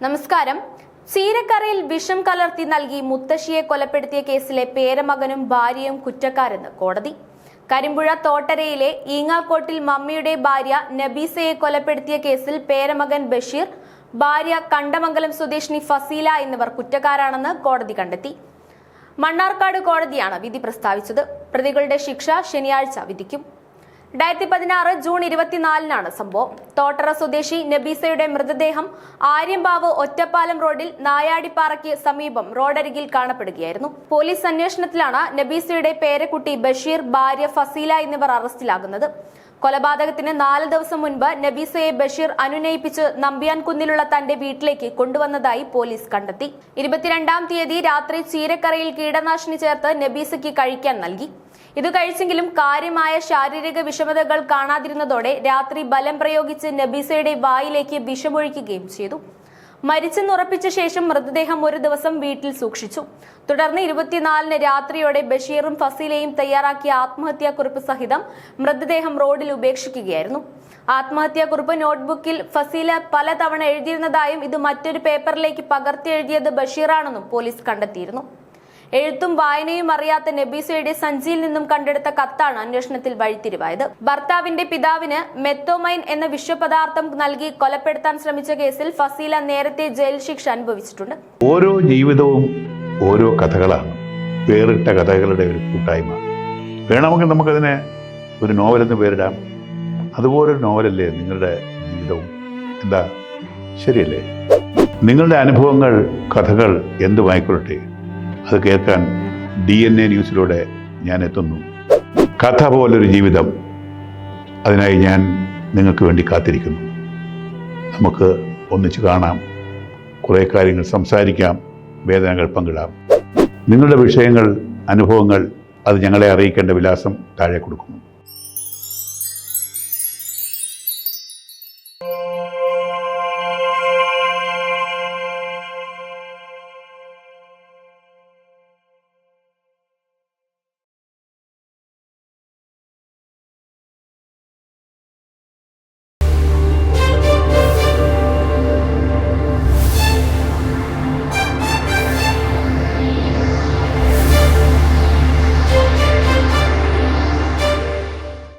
നമസ്കാരം. ചീരക്കറയിൽ വിഷം കലർത്തി നൽകി മുത്തശ്ശിയെ കൊലപ്പെടുത്തിയ കേസിലെ പേരമകനും ഭാര്യയും കുറ്റക്കാരെന്ന് കോടതി. കരിമ്പുഴ തോട്ടരയിലെ ഈങ്ങാക്കോട്ടിൽ മമ്മിയുടെ ഭാര്യ നബീസയെ കൊലപ്പെടുത്തിയ കേസിൽ പേരമകൻ ബഷീർ, ഭാര്യ കണ്ടമംഗലം സ്വദേശിനി ഫസീല എന്നിവർ കുറ്റക്കാരാണെന്ന് കോടതി കണ്ടെത്തി. മണ്ണാർക്കാട് കോടതിയാണ് വിധി പ്രസ്താവിച്ചത്. പ്രതികളുടെ ശിക്ഷ ശനിയാഴ്ച വിധിക്കും. 2016 ജൂൺ 24-നാണ് സംഭവം. തോട്ടറ സ്വദേശി നബീസയുടെ മൃതദേഹം ആര്യമ്പാവ് ഒറ്റപ്പാലം റോഡിൽ നായാടിപ്പാറയ്ക്ക് സമീപം റോഡരികിൽ കാണപ്പെടുകയായിരുന്നു. പോലീസ് അന്വേഷണത്തിലാണ് നബീസയുടെ പേരക്കുട്ടി ബഷീർ, ഭാര്യ ഫസീല എന്നിവർ അറസ്റ്റിലാകുന്നത്. കൊലപാതകത്തിന് 4 ദിവസം മുൻപ് നബീസയെ ബഷീർ അനുനയിപ്പിച്ച് നമ്പ്യാൻകുന്നിലുള്ള തന്റെ വീട്ടിലേക്ക് കൊണ്ടുവന്നതായി പോലീസ് കണ്ടെത്തി. 22-ാം തീയതി രാത്രി ചീരക്കറയിൽ കീടനാശിനി ചേർത്ത് നബീസയ്ക്ക് കഴിക്കാൻ നൽകി. ഇത് കഴിച്ചെങ്കിലും കാര്യമായ ശാരീരിക വിഷമതകൾ കാണാതിരുന്നതോടെ രാത്രി ബലം പ്രയോഗിച്ച് നബീസയുടെ വായിലേക്ക് വിഷമൊഴിക്കുകയും ചെയ്തു. മരിച്ചെന്നുറപ്പിച്ച ശേഷം മൃതദേഹം ഒരു ദിവസം വീട്ടിൽ സൂക്ഷിച്ചു. തുടർന്ന് 24-ന് രാത്രിയോടെ ബഷീറും ഫസീലയും തയ്യാറാക്കിയ ആത്മഹത്യാക്കുറിപ്പ് സഹിതം മൃതദേഹം റോഡിൽ ഉപേക്ഷിക്കുകയായിരുന്നു. ആത്മഹത്യാക്കുറിപ്പ് നോട്ട്ബുക്കിൽ ഫസീല പലതവണ എഴുതിയിരുന്നതായും ഇത് മറ്റൊരു പേപ്പറിലേക്ക് പകർത്തി എഴുതിയത് ബഷീറാണെന്നും പോലീസ് കണ്ടെത്തിയിരുന്നു. എഴുത്തും വായനയും അറിയാത്ത നബീസയുടെ സഞ്ചിയിൽ നിന്നും കണ്ടെടുത്ത കത്താണ് അന്വേഷണത്തിൽ വഴിത്തിരിവായത്. ഭർത്താവിന്റെ പിതാവിന് മെത്തോമൈൻ എന്ന വിഷപദാർത്ഥം നൽകി കൊലപ്പെടുത്താൻ ശ്രമിച്ച കേസിൽ ഫസീല നേരത്തെ ജയിൽ ശിക്ഷ അനുഭവിച്ചിട്ടുണ്ട്. ഓരോ ജീവിതവും ഓരോ കഥകളാണ്, വേറിട്ട കഥകളുടെ ഒരു കൂട്ടായ്മ. വേണമെങ്കിൽ നമുക്കതിനെ ഒരു നോവലെന്ന് പേരിടാം. അതുപോലൊരു നോവലല്ലേ നിങ്ങളുടെ ജീവിതവും? എന്താ, ശരിയല്ലേ? നിങ്ങളുടെ അനുഭവങ്ങൾ, കഥകൾ എന്തുമായിക്കൊള്ളട്ടെ, അത് കേൾക്കാൻ DNA ന്യൂസിലൂടെ ഞാൻ എത്തുന്നു. കഥ പോലൊരു ജീവിതം, അതിനായി ഞാൻ നിങ്ങൾക്ക് വേണ്ടി കാത്തിരിക്കുന്നു. നമുക്ക് ഒന്നിച്ച് കാണാം, കുറേ കാര്യങ്ങൾ സംസാരിക്കാം, വേദനകൾ പങ്കിടാം. നിങ്ങളുടെ വിഷയങ്ങൾ, അനുഭവങ്ങൾ അത് ഞങ്ങളെ അറിയിക്കേണ്ട വിലാസം താഴെ കൊടുക്കുന്നു.